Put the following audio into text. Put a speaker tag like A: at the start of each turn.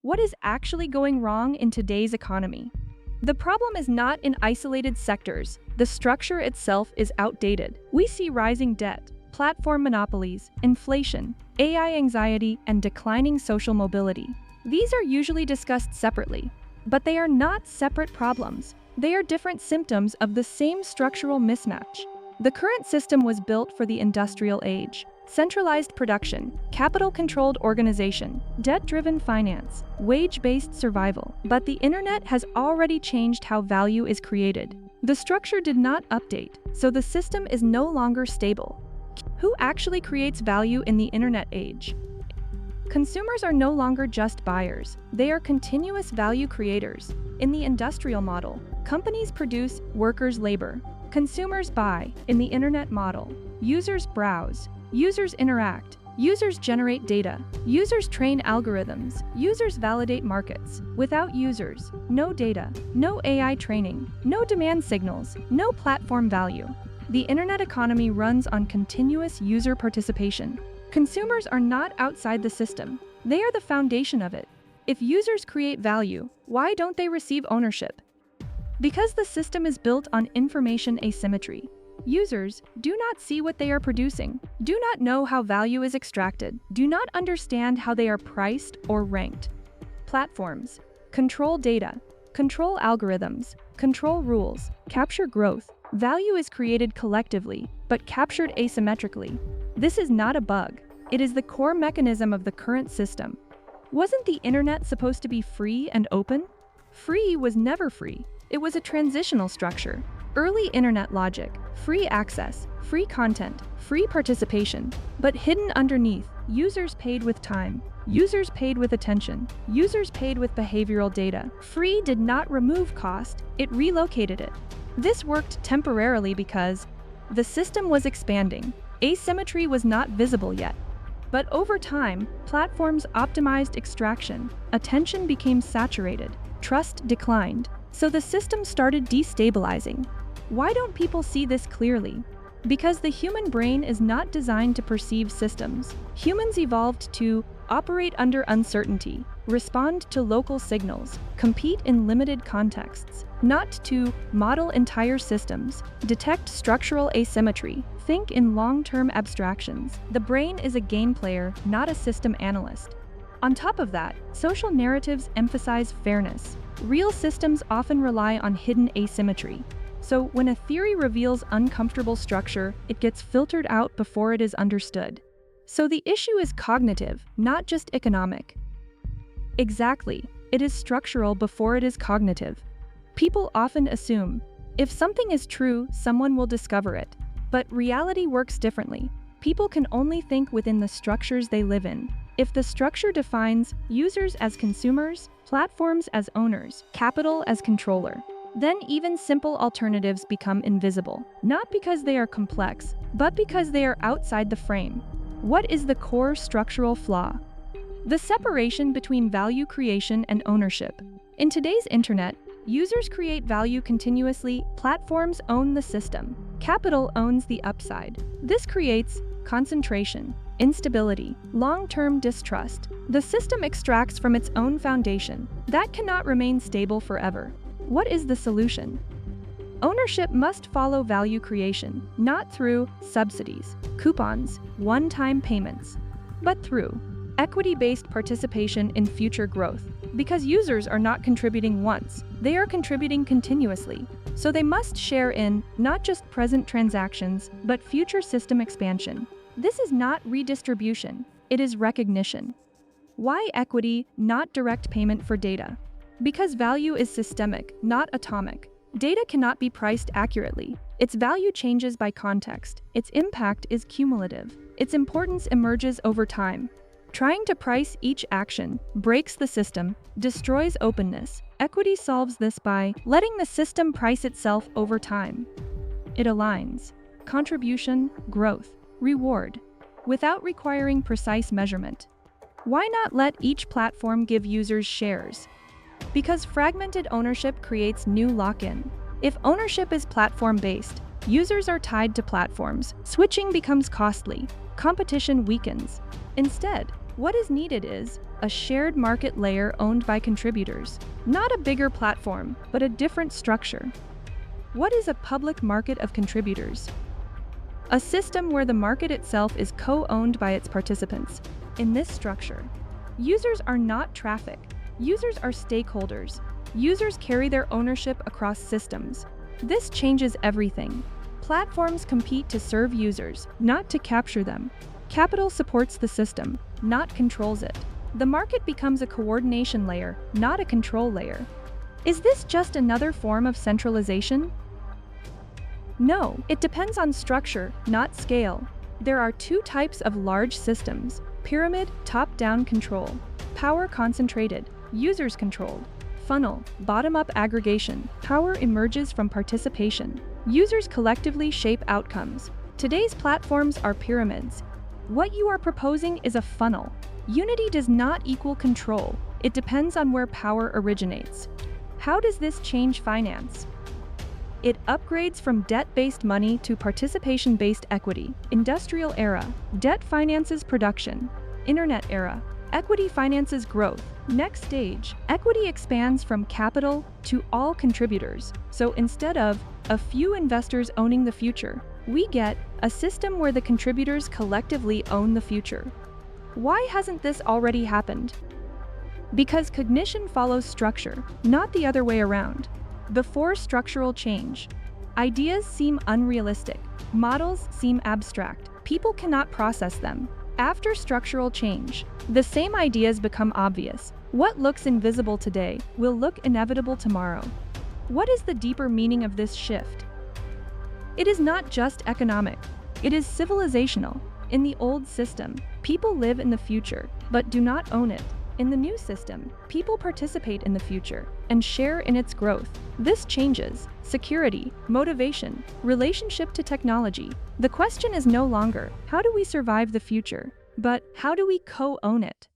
A: What is actually going wrong in today's economy? The problem is not in isolated sectors. The structure itself is outdated. We see rising debt, platform monopolies, inflation, AI anxiety, and declining social mobility. These are usually discussed separately, but they are not separate problems. They are different symptoms of the same structural mismatch. The current system was built for the industrial age. Centralized production, capital-controlled organization, debt-driven finance, wage-based survival. But the internet has already changed how value is created. The structure did not update, so the system is no longer stable. Who actually creates value in the internet age? Consumers are no longer just buyers, they are continuous value creators. In the industrial model, companies produce, workers labor. Consumers buy. In the internet model, users browse. Users interact. Users generate data. Users train algorithms. Users validate markets. Without users, no data, no AI training, no demand signals, no platform value. The internet economy runs on continuous user participation. Consumers are not outside the system. They are the foundation of it. If users create value, why don't they receive ownership? Because the system is built on information asymmetry. Users do not see what they are producing, do not know how value is extracted, do not understand how they are priced or ranked. Platforms control data, control algorithms, control rules, capture growth. Value is created collectively, but captured asymmetrically. This is not a bug. It is the core mechanism of the current system. Wasn't the internet supposed to be free and open? Free was never free. It was a transitional structure. Early internet logic, free access, free content, free participation, but hidden underneath, users paid with time, users paid with attention, users paid with behavioral data. Free did not remove cost, it relocated it. This worked temporarily because the system was expanding. Asymmetry was not visible yet. But over time, platforms optimized extraction, attention became saturated, trust declined, so the system started destabilizing. Why don't people see this clearly? Because the human brain is not designed to perceive systems. Humans evolved to operate under uncertainty, respond to local signals, compete in limited contexts, not to model entire systems, detect structural asymmetry, think in long-term abstractions. The brain is a game player, not a system analyst. On top of that, social narratives emphasize fairness. Real systems often rely on hidden asymmetry. So when a theory reveals uncomfortable structure, it gets filtered out before it is understood. So the issue is cognitive, not just economic. Exactly, it is structural before it is cognitive. People often assume, if something is true, someone will discover it. But reality works differently. People can only think within the structures they live in. If the structure defines users as consumers, platforms as owners, capital as controller, then even simple alternatives become invisible, not because they are complex, but because they are outside the frame. What is the core structural flaw? The separation between value creation and ownership. In today's internet, users create value continuously, platforms own the system, capital owns the upside. This creates concentration, instability, long-term distrust. The system extracts from its own foundation. That cannot remain stable forever. What is the solution? Ownership must follow value creation, not through subsidies, coupons, one-time payments, but through equity-based participation in future growth. Because users are not contributing once, they are contributing continuously. So they must share in not just present transactions, but future system expansion. This is not redistribution, it is recognition. Why equity, not direct payment for data? Because value is systemic, not atomic. Data cannot be priced accurately. Its value changes by context. Its impact is cumulative. Its importance emerges over time. Trying to price each action breaks the system, destroys openness. Equity solves this by letting the system price itself over time. It aligns contribution, growth, reward, without requiring precise measurement. Why not let each platform give users shares? Because fragmented ownership creates new lock-in. If ownership is platform-based, users are tied to platforms. Switching becomes costly. Competition weakens. Instead, What is needed is a shared market layer owned by contributors, not a bigger platform, but a different structure. What is a public market of contributors? A system where the market itself is co-owned by its participants. In this structure, users are not traffic. Users are stakeholders. Users carry their ownership across systems. This changes everything. Platforms compete to serve users, not to capture them. Capital supports the system, not controls it. The market becomes a coordination layer, not a control layer. Is this just another form of centralization? No, it depends on structure, not scale. There are two types of large systems: pyramid, top-down control; power concentrated, users controlled; funnel, bottom-up aggregation, power emerges from participation. Users collectively shape outcomes. Today's platforms are pyramids. What you are proposing is a funnel. Unity does not equal control. It depends on where power originates. How does this change finance? It upgrades from debt-based money to participation-based equity. Industrial era, debt finances production. Internet era, equity finances growth. Next stage, equity expands from capital to all contributors. So instead of a few investors owning the future, we get a system where the contributors collectively own the future. Why hasn't this already happened? Because cognition follows structure, not the other way around. Before structural change, ideas seem unrealistic, models seem abstract, people cannot process them. After structural change, the same ideas become obvious. What looks invisible today will look inevitable tomorrow. What is the deeper meaning of this shift? It is not just economic, it is civilizational. In the old system, people live in the future, but do not own it. In the new system, people participate in the future and share in its growth. This changes security, motivation, relationship to technology. The question is no longer, how do we survive the future, but how do we co-own it?